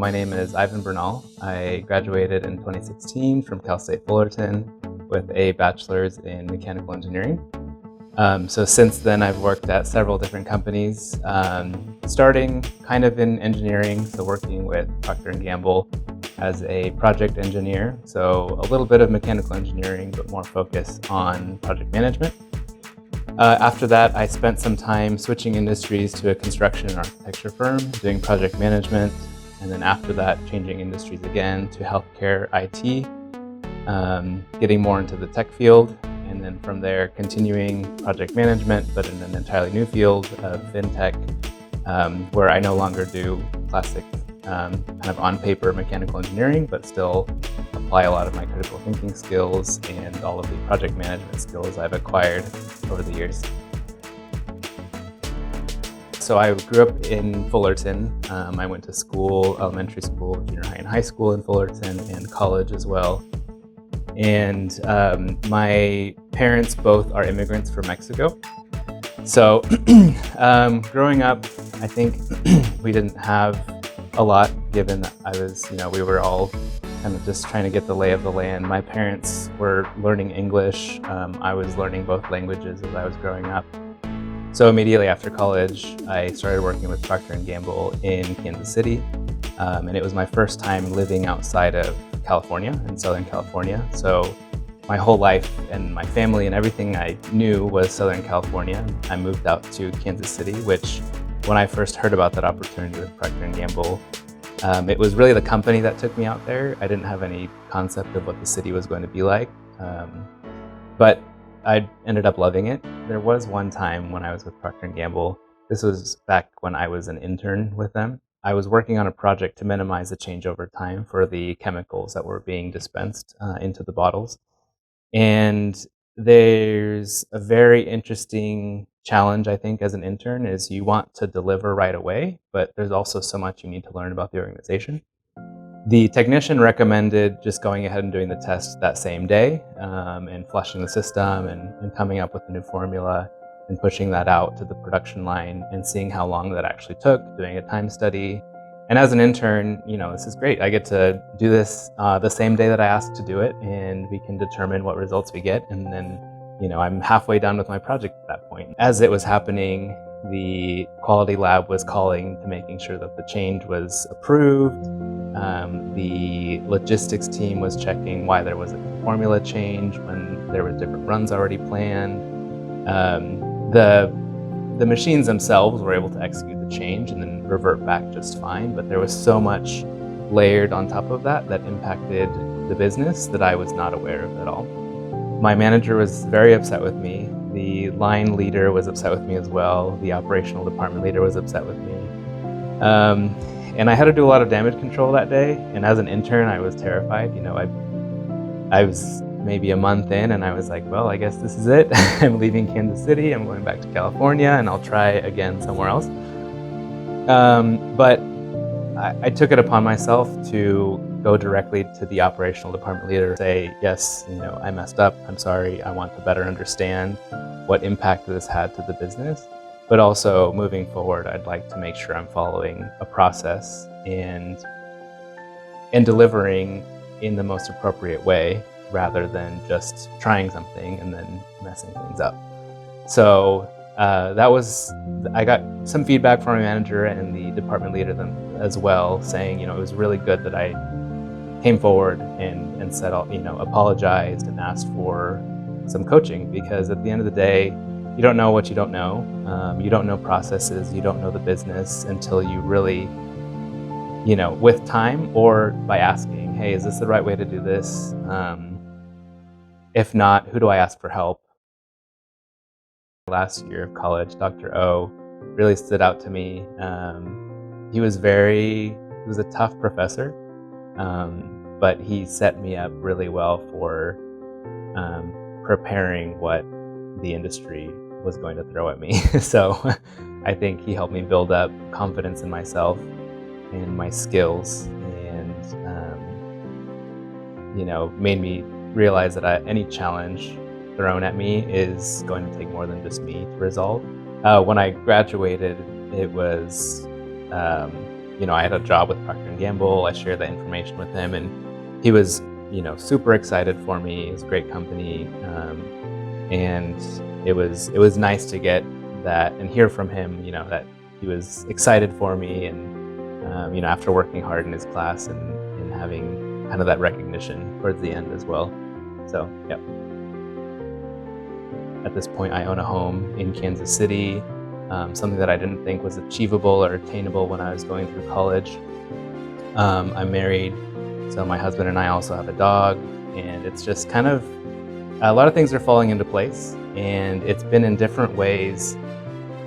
My name is Ivan Bernal. I graduated in 2016 from Cal State Fullerton with a bachelor's in mechanical engineering. So since then, I've worked at several different companies, starting kind of in engineering, so working with Procter & Gamble as a project engineer. So a little bit of mechanical engineering, but more focus on project management. After that, I spent some time switching industries to a construction and architecture firm, doing project management. And then after that, changing industries again to healthcare IT, getting more into the tech field. And then from there, continuing project management, but in an entirely new field of fintech, where I no longer do classic kind of on-paper mechanical engineering, but still apply a lot of my critical thinking skills and all of the project management skills I've acquired over the years. So I grew up in Fullerton. I went to school, elementary school, junior high and high school in Fullerton, and college as well. And my parents both are immigrants from Mexico. So growing up, I think we didn't have a lot, given that we were all kind of just trying to get the lay of the land. My parents were learning English. I was learning both languages as I was growing up. So immediately after college, I started working with Procter & Gamble in Kansas City. And it was my first time living outside of California, in Southern California. So my whole life and my family and everything I knew was Southern California. I moved out to Kansas City, which when I first heard about that opportunity with Procter & Gamble, it was really the company that took me out there. I didn't have any concept of what the city was going to be like, but I ended up loving it. There was one time when I was with Procter & Gamble, this was back when I was an intern with them. I was working on a project to minimize the changeover time for the chemicals that were being dispensed into the bottles. And there's a very interesting challenge, I think, as an intern, is you want to deliver right away, but there's also so much you need to learn about the organization. The technician recommended just going ahead and doing the test that same day and flushing the system and coming up with a new formula and pushing that out to the production line and seeing how long that actually took, doing a time study. And as an intern, this is great. I get to do this the same day that I asked to do it, and we can determine what results we get. And then, I'm halfway done with my project at that point. As it was happening, the quality lab was calling to making sure that the change was approved. The logistics team was checking why there was a formula change when there were different runs already planned. The machines themselves were able to execute the change and then revert back just fine, but there was so much layered on top of that impacted the business that I was not aware of at all. My manager was very upset with me. The line leader was upset with me as well. The operational department leader was upset with me. And I had to do a lot of damage control that day. And as an intern, I was terrified. I was maybe a month in and I was like, well, I guess this is it. I'm leaving Kansas City. I'm going back to California and I'll try again somewhere else. But I took it upon myself to go directly to the operational department leader, say, yes, I messed up. I'm sorry. I want to better understand what impact this had to the business. But also moving forward, I'd like to make sure I'm following a process and delivering in the most appropriate way, rather than just trying something and then messing things up. So I got some feedback from my manager and the department leader as well, saying, it was really good that I came forward and said, apologized and asked for some coaching, because at the end of the day, you don't know what you don't know. You don't know processes, you don't know the business until you really, with time or by asking, hey, is this the right way to do this? If not, who do I ask for help? Last year of college, Dr. O really stood out to me. He was a tough professor, but he set me up really well for preparing what the industry was going to throw at me. So I think he helped me build up confidence in myself and my skills, and made me realize that any challenge thrown at me is going to take more than just me to resolve. When I graduated, it was I had a job with Procter & Gamble. I shared that information with him, and he was, super excited for me. It was a great company, and it was nice to get that and hear from him, that he was excited for me, and after working hard in his class and having kind of that recognition towards the end as well. So, yeah. At this point, I own a home in Kansas City, something that I didn't think was achievable or attainable when I was going through college. I'm married, so my husband and I also have a dog, and it's just kind of, a lot of things are falling into place, and it's been in different ways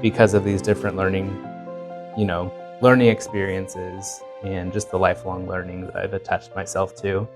because of these different learning experiences and just the lifelong learning that I've attached myself to.